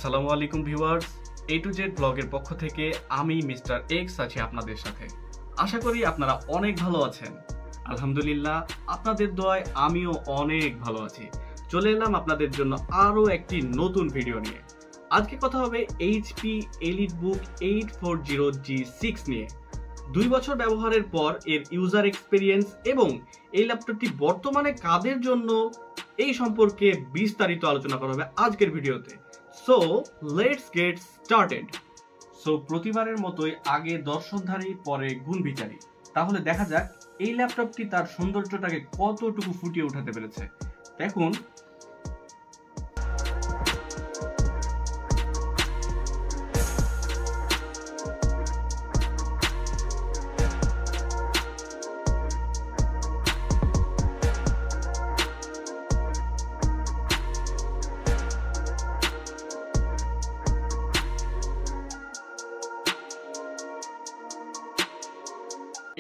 আসসালামু আলাইকুম viewers, A to Z ব্লগের পক্ষ থেকে আমি মিস্টার এক্স আছি আপনাদের সাথে। আশা করি আপনারা অনেক ভালো আছেন। আলহামদুলিল্লাহ, আপনাদের দোয়ায় আমিও অনেক ভালো আছি। চলে এলাম আপনাদের জন্য আরও একটি নতুন ভিডিও নিয়ে। আজকে কথা হবে HP EliteBook 840G6 নিয়ে। 2 বছর ব্যবহারের পর এর ইউজার এক্সপেরিয়েন্স এবং এই ল্যাপটপটি বর্তমানে কাদের জন্য এই সম্পর্কে বিস্তারিত আলোচনা করা হবে আজকের ভিডিওতে। So let's get started. So প্রতিবারের মতোই আগে দর্শনধারী পরে গুণবিচারী। তাহলে দেখা যাক এই ল্যাপটপটি তার সৌন্দর্যটাকে কতটুকু ফুটিয়ে উঠাতে পেরেছে। দেখুন,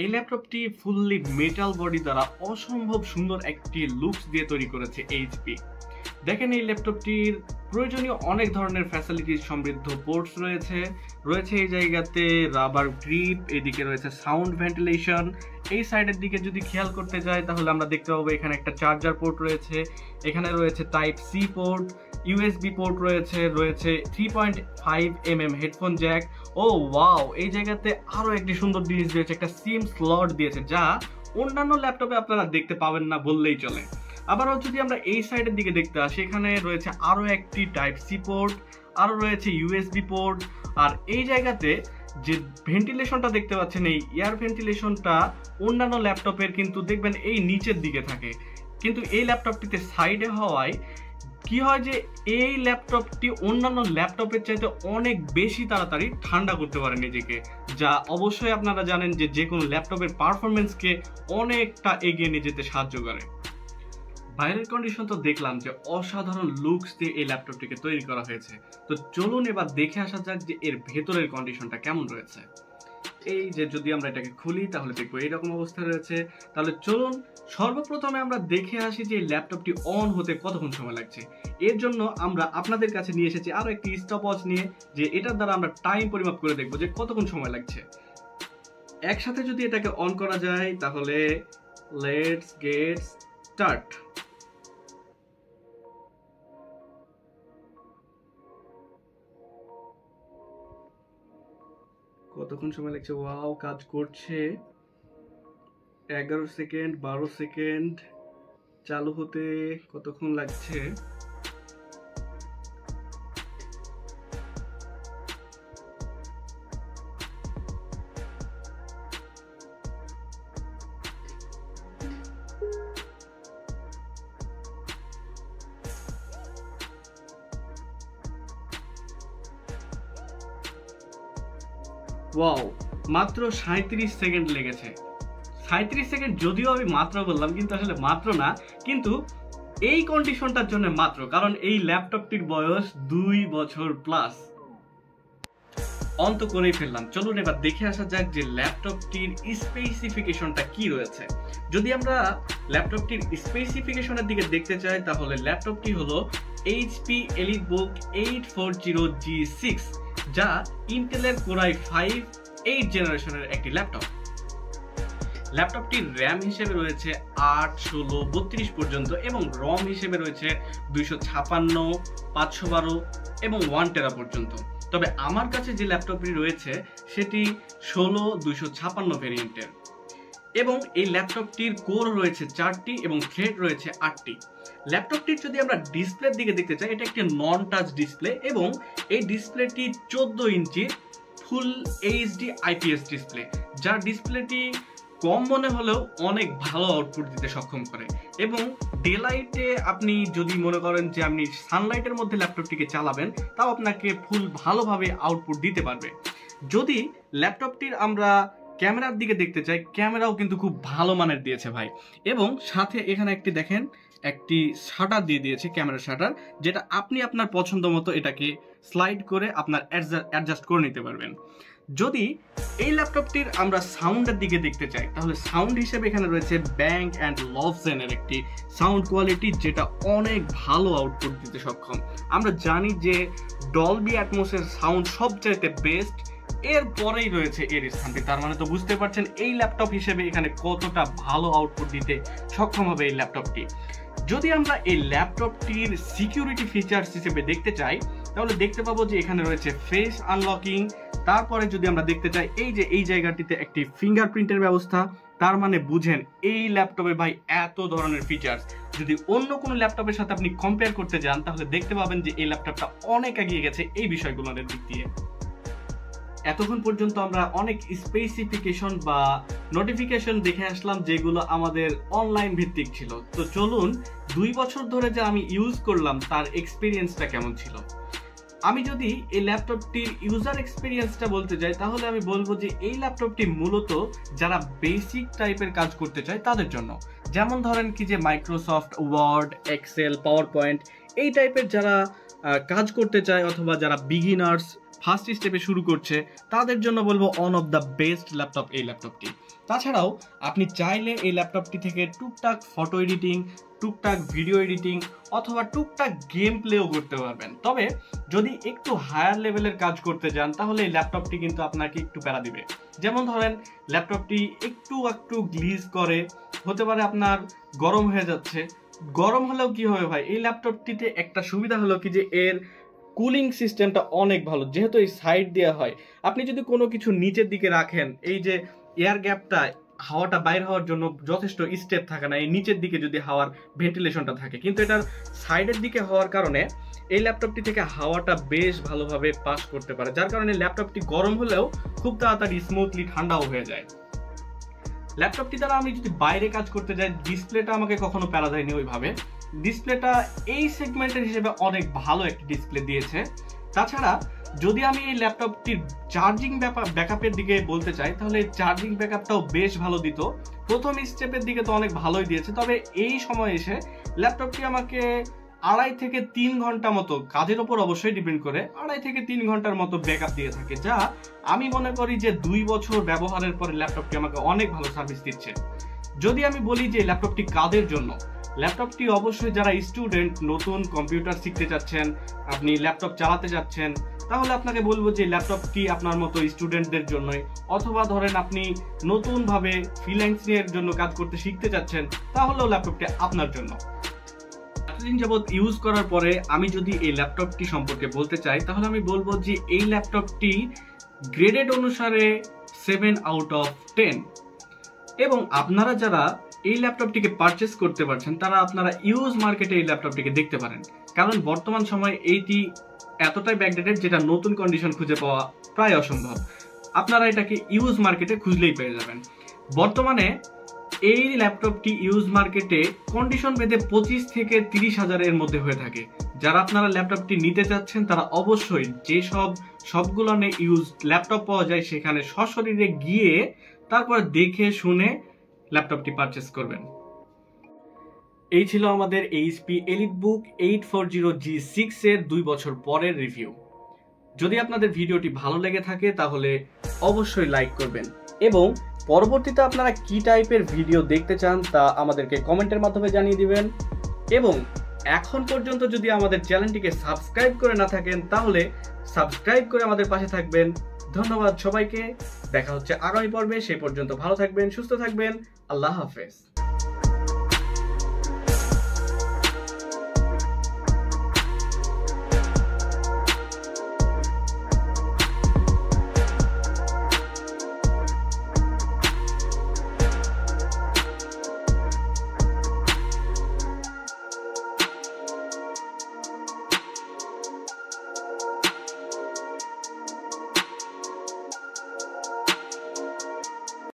এই ল্যাপটপটি ফুললি মেটাল বডি দ্বারা অসম্ভব সুন্দর একটি লুকস দিয়ে তৈরি করেছে এইচপি। দেখেন, এই ল্যাপটপটির প্রয়োজনীয় অনেক ধরনের ফ্যাসিলিটি সমৃদ্ধ পোর্টস রয়েছে এই জায়গাতে রাবার গ্রিপ, এদিকে রয়েছে সাউন্ড ভেন্টিলেশন। এই সাইডের দিকে যদি খেয়াল করতে যাই তাহলে আমরা দেখতে পাবো এখানে একটা চার্জার পোর্ট রয়েছে, এখানে রয়েছে type C port, USB port রয়েছে 3.5mm হেডফোন জ্যাক। ও ওয়াও, এই জায়গাতে আরো একটি সুন্দর জিনিস দিয়েছে, একটা সিম স্লট দিয়েছে যা অন্যান্য ল্যাপটপে আপনারা দেখতে পাবেন না বললেই চলে। আবারও যদি আমরা এই সাইডের দিকে দেখতে আসি, এখানে রয়েছে আরো একটি টাইপ সি পোর্ট, আরো রয়েছে ইউএসবি পোর্ট। আর এই জায়গাতে যে ভেন্টিলেশনটা দেখতে পাচ্ছেন, এই এয়ার ভেন্টিলেশনটা অন্যান্য ল্যাপটপের কিন্তু দেখবেন এই নিচের দিকে থাকে, কিন্তু এই ল্যাপটপটিতে সাইডে হওয়ায় কি হয় যে এই ল্যাপটপটি অন্যান্য ল্যাপটপের চাইতে অনেক বেশি তাড়াতাড়ি ঠান্ডা করতে পারে নিজেকে, যা অবশ্যই আপনারা জানেন যে কোনো ল্যাপটপের পারফরমেন্সকে অনেকটা এগিয়ে নিয়ে যেতে সাহায্য করে। বাইরের কন্ডিশন তো দেখলাম যে অসাধারণ লুকস দিয়ে এই ল্যাপটপটিকে তৈরি করা হয়েছে। তো চলুন এবার দেখে আসা যাক যে এর ভেতরের কন্ডিশনটা কেমন রয়েছে। এই যে যদি আমরা এটাকে খুলি তাহলে দেখবো এইরকম অবস্থা রয়েছে। তাহলে চলুন সর্বপ্রথমে আমরা দেখে আসি যে এই ল্যাপটপটি অন হতে কতক্ষণ সময় লাগছে। এর জন্য আমরা আপনাদের কাছে নিয়ে এসেছি আরো একটি স্টপওয়াচ নিয়ে, যে এটার দ্বারা আমরা টাইম পরিমাপ করে দেখবো যে কতক্ষণ সময় লাগছে। একসাথে যদি এটাকে অন করা যায় তাহলে লেটস গেট স্টার্ট। কতক্ষণ সময় লাগছে? ওয়াও, কাজ করছে। 11 সেকেন্ড, 12 সেকেন্ড। চালু হতে কতক্ষণ লাগছে? ওয়াও, মাত্র 37 সেকেন্ড লেগেছে। 37 সেকেন্ড যদিও আমি মাত্র বললাম, কিন্তু আসলে মাত্র না, কিন্তু এই কন্ডিশনটার জন্য মাত্র, কারণ এই ল্যাপটপটির বয়স 2 বছর প্লাস। অন তো করেই ফেললাম, চলুন এবার দেখে আসা যাক যে ল্যাপটপটির স্পেসিফিকেশনটা কি রয়েছে। যদি আমরা ল্যাপটপটির স্পেসিফিকেশনের দিকে দেখতে চাই তাহলে ল্যাপটপটি হলো HP EliteBook 840G6, যা ইন্টেলের কোরাই 5 8 জেনারেশনের একটি ল্যাপটপ। ল্যাপটপটির র্যাম হিসেবে রয়েছে 8, 16, 32 পর্যন্ত এবং রম হিসেবে রয়েছে 256, 512 এবং 1 টেরা পর্যন্ত। তবে আমার কাছে যে ল্যাপটপটি রয়েছে সেটি 16 256 ভেরিয়েন্টের, এবং এই ল্যাপটপটির কোর রয়েছে 4টি এবং থ্রেড রয়েছে 8টি। ল্যাপটপটির যদি আমরা ডিসপ্লের দিকে দেখতে চাই, এটা একটি নন টাচ ডিসপ্লে এবং এই ডিসপ্লেটি 14 ইঞ্চির ফুল এইচডি IPS ডিসপ্লে, যার ডিসপ্লেটি কম মনে হলেও অনেক ভালো আউটপুট দিতে সক্ষম করে। এবং ডে লাইটে আপনি যদি মনে করেন যে আপনি সানলাইটের মধ্যে ল্যাপটপটিকে চালাবেন, তাও আপনাকে ফুল ভালোভাবে আউটপুট দিতে পারবে। যদি ল্যাপটপটির আমরা ক্যামেরার দিকে দেখতে চাই, ক্যামেরাও কিন্তু খুব ভালো মানের দিয়েছে ভাই। এবং সাথে এখানে একটি দেখেন, একটি শাটার দিয়ে দিয়েছে, ক্যামেরা শাটার, যেটা আপনি আপনার পছন্দ মতো এটাকে স্লাইড করে আপনার অ্যাডজাস্ট করে নিতে পারবেন। যদি এই ল্যাপটপটির আমরা সাউন্ডের দিকে দেখতে চাই তাহলে সাউন্ড হিসেবে এখানে রয়েছে ব্যাং অ্যান্ড লভজেনের একটি সাউন্ড কোয়ালিটি, যেটা অনেক ভালো আউটপুট দিতে সক্ষম। আমরা জানি যে ডলবি অ্যাটমসের সাউন্ড সবচাইতে বেস্ট, এরপরেই রয়েছে এর স্থানটি। তার মানে তো বুঝতে পারছেন এই ল্যাপটপ হিসেবে এখানে কতটা ভালো আউটপুট দিতে সক্ষম হবে এই ল্যাপটপটি। যদি আমরা এই ল্যাপটপটির সিকিউরিটি ফিচার্স হিসেবে দেখতে চাই তাহলে দেখতে পাবো যে এখানে রয়েছে ফেস আনলকিং। তারপরে যদি আমরা দেখতে চাই এই জায়গাটিতে একটি ফিঙ্গারপ্রিন্টের ব্যবস্থা, তার মানে বুঝেন এই ল্যাপটপে ভাই এত ধরনের ফিচার্স। যদি অন্য কোনো ল্যাপটপের সাথে আপনি কম্পেয়ার করতে যান তাহলে দেখতে পাবেন যে এই ল্যাপটপটা অনেক এগিয়ে গেছে এই বিষয়গুলোর দিক দিয়ে। এতক্ষণ পর্যন্ত আমরা অনেক স্পেসিফিকেশন বা নোটিফিকেশন দেখে আসলাম যেগুলো আমাদের অনলাইন ভিত্তিক ছিল। তো চলুন 2 বছর ধরে যে আমি ইউজ করলাম তার এক্সপিরিয়েন্সটা কেমন ছিল। আমি যদি এই ল্যাপটপটির ইউজার এক্সপিরিয়েন্সটা বলতে যাই তাহলে আমি বলবো যে এই ল্যাপটপটি মূলত যারা বেসিক টাইপের কাজ করতে চায় তাদের জন্য, যেমন ধরেন কি যে Microsoft Word, Excel, PowerPoint এই টাইপের যারা কাজ করতে চায় অথবা যারা বিগিনার্স ফার্স্ট স্টেপে শুরু করছে তাদের জন্য বলবো one of the best laptop এই ল্যাপটপটি। তাছাড়াও আপনি চাইলে এই ল্যাপটপটি থেকে টুকটাক ফটো এডিটিং, টুকটাক ভিডিও এডিটিং অথবা টুকটাক গেম প্লেও করতে পারবেন। তবে যদি একটু হায়ার লেভেলের কাজ করতে যান তাহলে এই ল্যাপটপটি কিন্তু আপনাকে একটু প্যারা দিবে। যেমন ধরেন ল্যাপটপটি একটু গ্লিজ করে, হতে পারে আপনার গরম হয়ে যাচ্ছে। গরম হলেও কি হবে ভাই, এই ল্যাপটপটিতে একটা সুবিধা হলো কি যে এর কুলিং সিস্টেমটা অনেক ভালো, যেহেতু এই সাইড দেওয়া হয়। আপনি যদি কোনো কিছু নিচের দিকে রাখেন এই যে এয়ার গ্যাপটা, হাওয়াটা বাইর হওয়ার জন্য যথেষ্ট স্টেপ থাকে না, এই নিচের দিকে যদি হাওয়ার ভেন্টিলেশনটা থাকে, কিন্তু এটার সাইডের দিকে হওয়ার কারণে এই ল্যাপটপটি থেকে হাওয়াটা বেশ ভালোভাবে পাস করতে পারে, যার কারণে ল্যাপটপটি গরম হলেও খুব তাড়াতাড়ি স্মুথলি ঠান্ডাও হয়ে যায়। ল্যাপটপটি দ্বারা আমি যদি বাইরে কাজ করতে যাই ডিসপ্লেটা আমাকে কখনো প্যারা দেয়নি ওইভাবে। ডিসপ্লেটা এই সেগমেন্টের হিসেবে অনেক ভালো একটি ডিসপ্লে দিয়েছে। তাছাড়া যদি আমি এই ল্যাপটপটির চার্জিং ব্যাকআপের দিকে বলতে চাই তাহলে চার্জিং ব্যাকআপটাও বেশ ভালো দিত। প্রথম স্টেপের দিকে তো অনেক ভালোই দিয়েছে, তবে এই সময় এসে ল্যাপটপটি আমাকে 2.5 থেকে 3 ঘন্টা মতো, কাজের ওপর অবশ্যই ডিপেন্ড করে, 2.5 থেকে 3 ঘন্টার মতো ব্যাকআপ দিয়ে থাকে, যা আমি মনে করি যে 2 বছর ব্যবহারের পরে ল্যাপটপটি আমাকে অনেক ভালো সার্ভিস দিচ্ছে। যদি আমি বলি যে ল্যাপটপটি কাদের জন্য, ল্যাপটপটি অবশ্যই যারা স্টুডেন্ট, নতুন কম্পিউটার শিখতে চাচ্ছেন, আপনি ল্যাপটপ চালাতে যাচ্ছেন, তাহলে আপনাকে বলবো যে ল্যাপটপটি আপনার মতো স্টুডেন্টদের জন্যই। অথবা ধরেন আপনি নতুনভাবে ফ্রিল্যান্সিংয়ের জন্য কাজ করতে শিখতে চাচ্ছেন, তাহলেও ল্যাপটপটি আপনার জন্য। এতদিন যাবৎ ইউজ করার পরে আমি যদি এই ল্যাপটপটি সম্পর্কে বলতে চাই তাহলে আমি বলবো যে এই ল্যাপটপটি গ্রেডেড অনুসারে 7 আউট অফ 10। এবং আপনারা যারা এই ল্যাপটপটিকে পারচেস করতে পারছেন তারা আপনারা ইউজ মার্কেটে এই ল্যাপটপটিকে দেখতে পারেন, কারণ বর্তমান সময়ে এইটি এতটাই ব্যাকডেটেড যেটা নতুন কন্ডিশন খুঁজে পাওয়া প্রায় অসম্ভব। আপনারা এটাকে ইউজ মার্কেটে খুঁজলেই পেয়ে যাবেন। বর্তমানে এই ল্যাপটপটি ইউজ মার্কেটে কন্ডিশন ভেদে 25 থেকে 30 হাজারের মধ্যে হয়ে থাকে। যারা আপনারা ল্যাপটপটি নিতে চাচ্ছেন তারা অবশ্যই যে সবগুলো ইউজ ল্যাপটপ পাওয়া যায় সেখানে সশরীরে গিয়ে তারপর দেখে শুনে ল্যাপটপটি পারচেস করবেন। এই ছিল আমাদের HP EliteBook 840G6 এর 2 বছর পরের রিভিউ। যদি আপনাদের ভিডিওটি ভালো লেগে থাকে তাহলে অবশ্যই লাইক করবেন এবং পরবর্তীতে আপনারা কি টাইপের ভিডিও দেখতে চান তা আমাদেরকে কমেন্টের মাধ্যমে জানিয়ে দিবেন। এবং এখন পর্যন্ত যদি আমাদের চ্যানেলটিকে সাবস্ক্রাইব করে না থাকেন তাহলে সাবস্ক্রাইব করে আমাদের পাশে থাকবেন। ধন্যবাদ সবাইকে, দেখা হচ্ছে আগামী পর্বে। সেই পর্যন্ত ভালো থাকবেন, সুস্থ থাকবেন। আল্লাহ হাফেজ।